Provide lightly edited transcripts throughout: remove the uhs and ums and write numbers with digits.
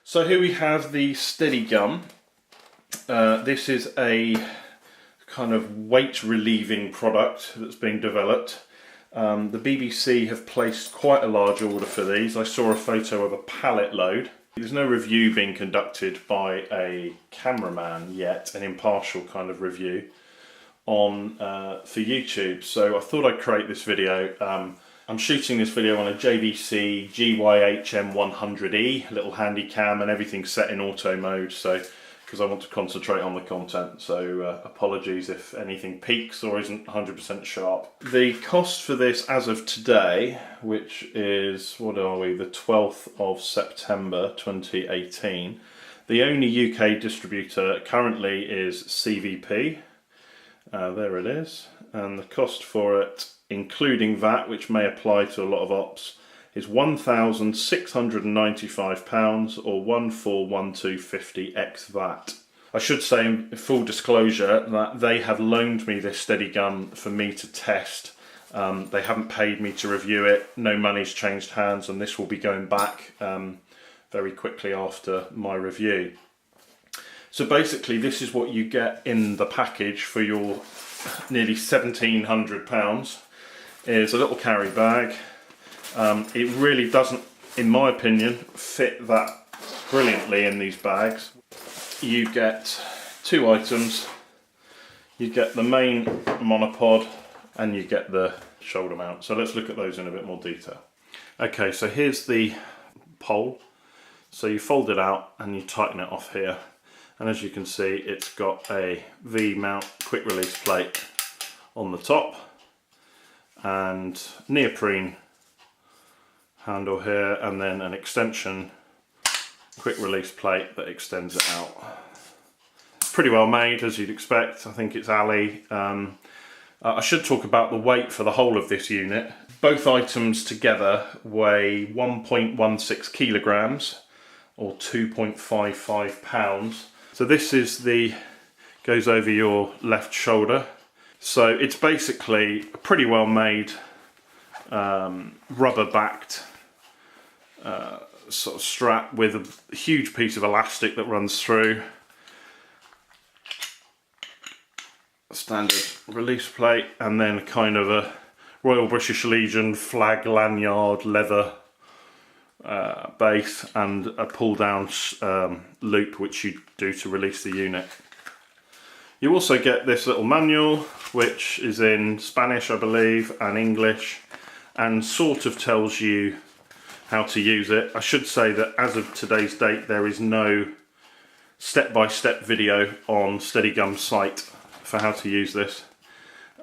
So here we have the SteadyGum. This is a kind of weight relieving product that's being developed. The BBC have placed quite a large order for these. I saw a photo of a pallet load. There's no review being conducted by a cameraman yet, an impartial kind of review on for YouTube. So I thought I'd create this video. I'm shooting this video on a JVC GYHM 100E, little handy cam, and everything's set in auto mode, so because I want to concentrate on the content, so apologies if anything peaks or isn't 100% sharp. The cost for this as of today, which is, what are we, the 12th of September 2018, the only UK distributor currently is CVP. There it is, and the cost for it, including VAT, which may apply to a lot of ops, is £1,695 or 1412.50 ex VAT. I should say in full disclosure that they have loaned me this SteadyGum for me to test. They haven't paid me to review it, no money's changed hands, and this will be going back very quickly after my review. So basically this is what you get in the package for your nearly £1,700. Is a little carry bag. It really doesn't, in my opinion, fit that brilliantly in these bags. You get two items. You get the main monopod and you get the shoulder mount. So let's look at those in a bit more detail. Okay, so here's the pole. So you fold it out and you tighten it off here. And as you can see, it's got a V-mount quick release plate on the top and neoprene handle here, and then an extension quick release plate that extends it out. Pretty well made, as you'd expect. I think it's Ali. I should talk about the weight for the whole of this unit. Both items together weigh 1.16 kilograms or 2.55 pounds. So this is goes over your left shoulder. So it's basically a pretty well made rubber backed sort of strap with a huge piece of elastic that runs through. A standard release plate, and then kind of a Royal British Legion flag lanyard leather base and a pull down loop which you do to release the unit. You also get this little manual, which is in Spanish, I believe, and English, and sort of tells you how to use it. I should say that as of today's date, there is no step-by-step video on SteadyGum's site for how to use this,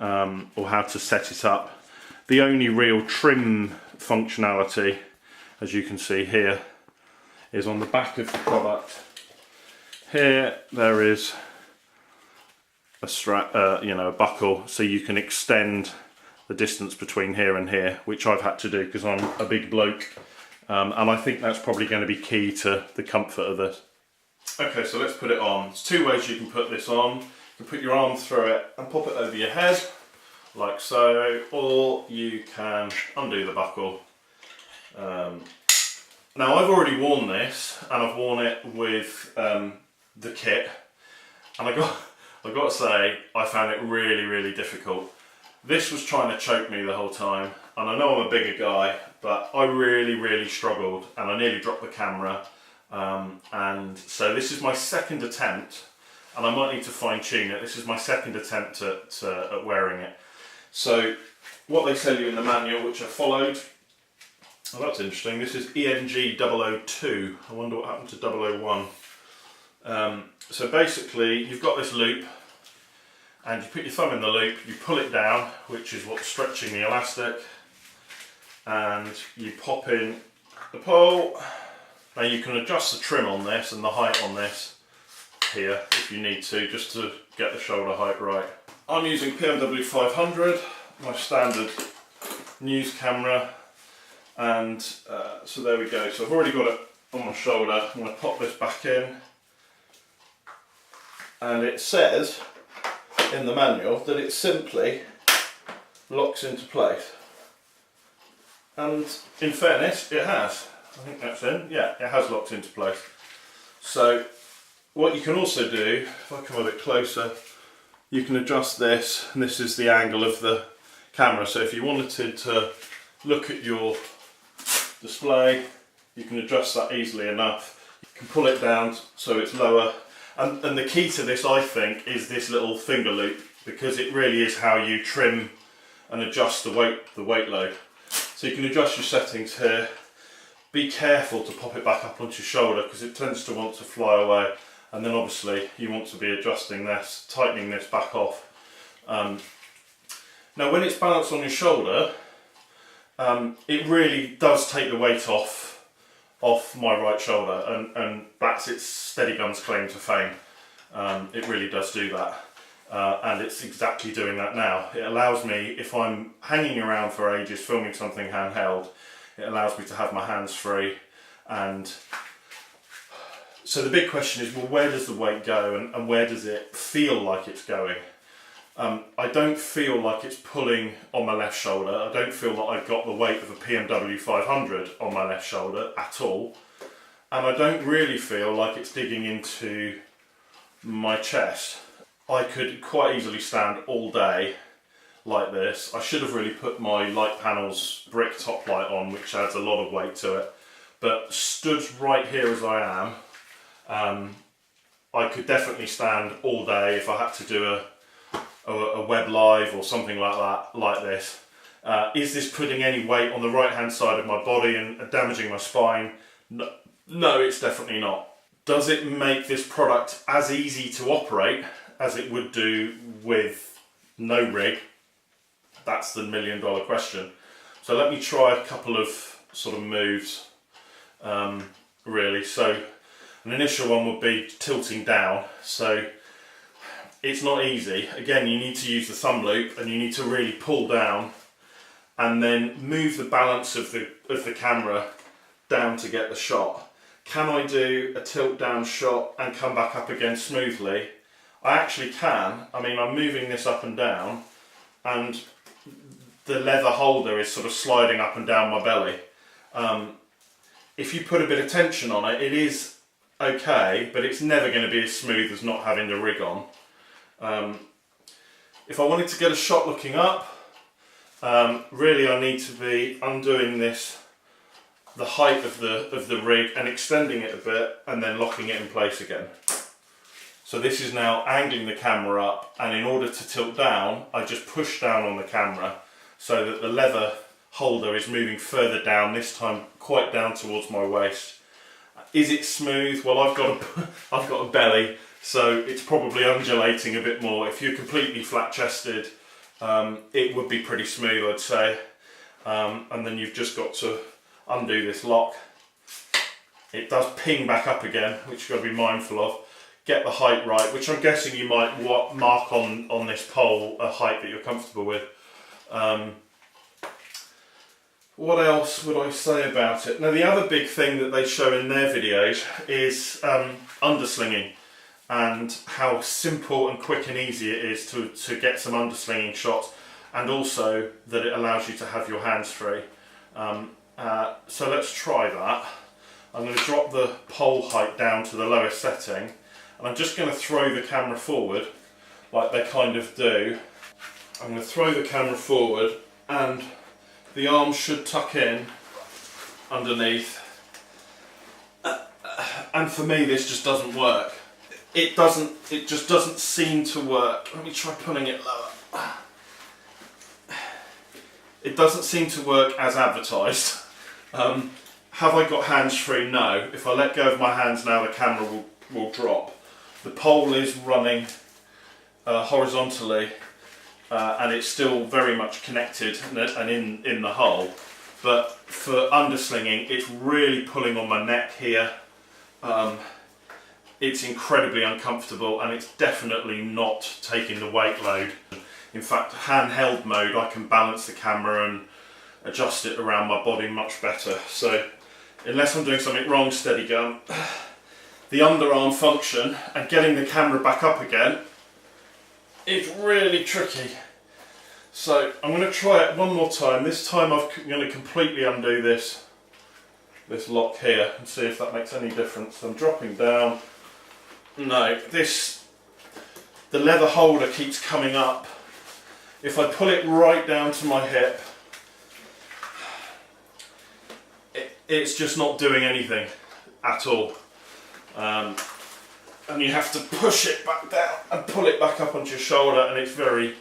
or how to set it up. The only real trim functionality, as you can see here, is on the back of the product. Here there is a strap, a buckle, so you can extend the distance between here and here, which I've had to do because I'm a big bloke, and I think that's probably going to be key to the comfort of this. Okay, so let's put it on. There's two ways you can put this on. You can put your arm through it and pop it over your head, like so, or you can undo the buckle. Now I've already worn this, and I've worn it with the kit, and I've got to say, I found it really, really difficult. This was trying to choke me the whole time, and I know I'm a bigger guy, but I really, really struggled, and I nearly dropped the camera. And so this is my second attempt, and I might need to fine tune it. This is my second attempt at wearing it. So what they tell you in the manual, which I followed, oh, that's interesting. This is ENG 002. I wonder what happened to 001. So basically, you've got this loop, and you put your thumb in the loop, you pull it down, which is what's stretching the elastic, and you pop in the pole. Now you can adjust the trim on this and the height on this here if you need to, just to get the shoulder height right. I'm using PMW 500, my standard news camera, and so there we go. So I've already got it on my shoulder. I'm going to pop this back in. And it says in the manual that it simply locks into place. And in fairness, it has. I think that's in. Yeah, it has locked into place. So what you can also do, if I come a bit closer, you can adjust this, and this is the angle of the camera. So if you wanted to look at your display, you can adjust that easily enough. You can pull it down so it's lower. And the key to this, I think, is this little finger loop, because it really is how you trim and adjust the weight load. So you can adjust your settings here. Be careful to pop it back up onto your shoulder, because it tends to want to fly away. And then obviously you want to be adjusting this, tightening this back off. Now when it's balanced on your shoulder, it really does take the weight off my right shoulder, and that's its SteadyGum's claim to fame. It really does do that. And it's exactly doing that now. It allows me, if I'm hanging around for ages filming something handheld, it allows me to have my hands free. And so the big question is, well, where does the weight go, and where does it feel like it's going? I don't feel like it's pulling on my left shoulder. I don't feel that I've got the weight of a BMW 500 on my left shoulder at all. And I don't really feel like it's digging into my chest. I could quite easily stand all day like this. I should have really put my light panels brick top light on, which adds a lot of weight to it. But stood right here as I am, I could definitely stand all day if I had to do a web live or something like that, like this. Is this putting any weight on the right hand side of my body and damaging my spine? No, it's definitely not. Does it make this product as easy to operate as it would do with no rig? That's the $1 million question. So let me try a couple of sort of moves, really. So an initial one would be tilting down. So it's not easy. Again, you need to use the thumb loop, and you need to really pull down and then move the balance of the camera down to get the shot. Can I do a tilt down shot and come back up again smoothly? I actually can. I mean, I'm moving this up and down, and the leather holder is sort of sliding up and down my belly. If you put a bit of tension on it, it is okay, but it's never going to be as smooth as not having the rig on. If I wanted to get a shot looking up, really I need to be undoing the height of the rig and extending it a bit, and then locking it in place again. So this is now angling the camera up, and in order to tilt down, I just push down on the camera so that the leather holder is moving further down, this time quite down towards my waist. Is it smooth? Well, I've got a belly, so it's probably undulating a bit more. If you're completely flat-chested, it would be pretty smooth, I'd say. And then you've just got to undo this lock. It does ping back up again, which you've got to be mindful of. Get the height right, which I'm guessing you might mark on this pole a height that you're comfortable with. What else would I say about it? Now, the other big thing that they show in their videos is underslinging, and how simple and quick and easy it is to get some underslinging shots, and also that it allows you to have your hands free. So let's try that. I'm going to drop the pole height down to the lowest setting, and I'm just going to throw the camera forward like they kind of do. I'm going to throw the camera forward, and the arm should tuck in underneath. And for me, this just doesn't work. It just doesn't seem to work. Let me try pulling it lower. It doesn't seem to work as advertised. Have I got hands free? No. If I let go of my hands now, the camera will drop. The pole is running horizontally, and it's still very much connected and in the hole. But for underslinging, it's really pulling on my neck here. It's incredibly uncomfortable, and it's definitely not taking the weight load. In fact, handheld mode, I can balance the camera and adjust it around my body much better. So unless I'm doing something wrong, SteadyGum, the underarm function and getting the camera back up again is really tricky. So I'm going to try it one more time. This time I'm going to completely undo this this lock here and see if that makes any difference. I'm dropping down. No, the leather holder keeps coming up. If I pull it right down to my hip, it's just not doing anything at all. And you have to push it back down and pull it back up onto your shoulder, and it's very...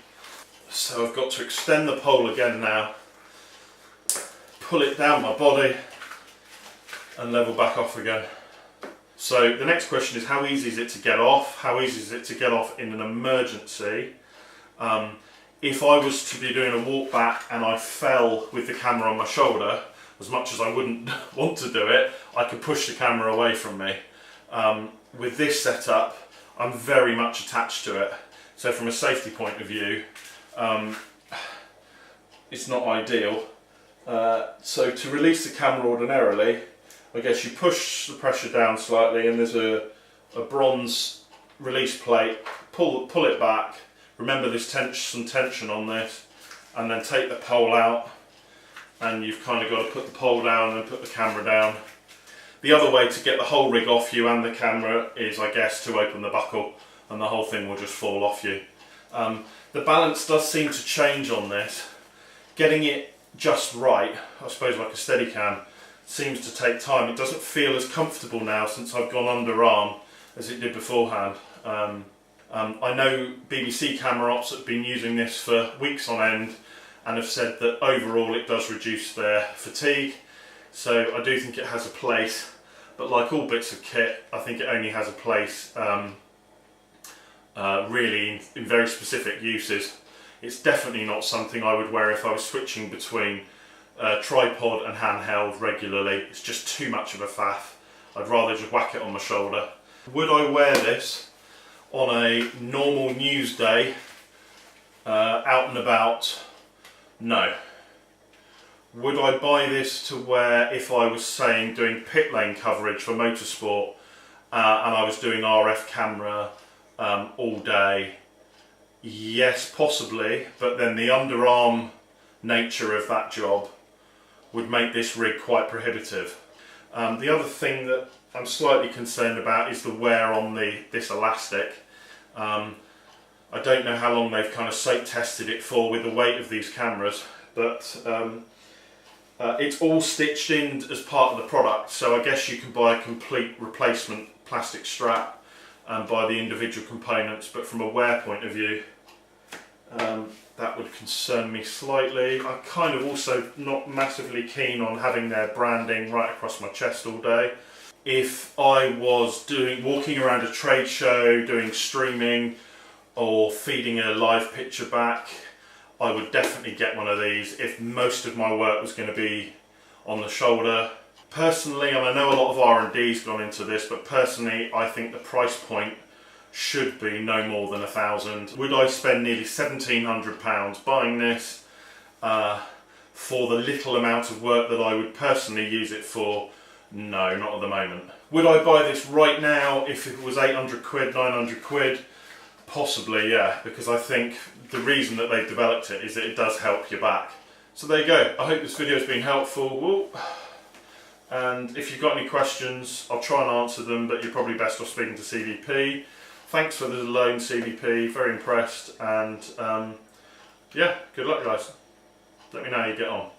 So I've got to extend the pole again now, pull it down my body and level back off again. So the next question is, how easy is it to get off? How easy is it to get off in an emergency? If I was to be doing a walk back and I fell with the camera on my shoulder, as much as I wouldn't want to do it, I could push the camera away from me. With this setup, I'm very much attached to it. So from a safety point of view, it's not ideal. So to release the camera ordinarily, I guess you push the pressure down slightly, and there's a bronze release plate. Pull it back. Remember there's some tension on this, and then take the pole out, and you've kind of got to put the pole down and put the camera down. The other way to get the whole rig off you and the camera is, I guess, to open the buckle, and the whole thing will just fall off you. The balance does seem to change on this. Getting it just right, I suppose like a SteadyGum, seems to take time. It doesn't feel as comfortable now since I've gone underarm as it did beforehand. I know BBC camera ops have been using this for weeks on end and have said that overall it does reduce their fatigue, so I do think it has a place, but like all bits of kit, I think it only has a place really in very specific uses. It's definitely not something I would wear if I was switching between tripod and handheld regularly. It's just too much of a faff. I'd rather just whack it on my shoulder. Would I wear this on a normal news day, out and about? No. Would I buy this to wear if I was, saying, doing pit lane coverage for motorsport and I was doing RF camera all day? Yes, possibly, but then the underarm nature of that job would make this rig quite prohibitive. The other thing that I'm slightly concerned about is the wear on this elastic. I don't know how long they've kind of soak tested it for with the weight of these cameras, but it's all stitched in as part of the product, so I guess you can buy a complete replacement plastic strap and buy the individual components, but from a wear point of view, that would concern me slightly. I'm kind of also not massively keen on having their branding right across my chest all day. If I was walking around a trade show, doing streaming or feeding a live picture back, I would definitely get one of these if most of my work was going to be on the shoulder. Personally, and I know a lot of R&D's gone into this, but personally I think the price point should be no more than £1,000. Would I spend nearly £1,700 buying this for the little amount of work that I would personally use it for? No, not at the moment. Would I buy this right now if it was 800 quid, 900 quid? Possibly, yeah, because I think the reason that they've developed it is that it does help your back. So there you go. I hope this video has been helpful. And if you've got any questions, I'll try and answer them, but you're probably best off speaking to CVP. Thanks for the loan, CVP, very impressed, and yeah, good luck guys. Let me know how you get on.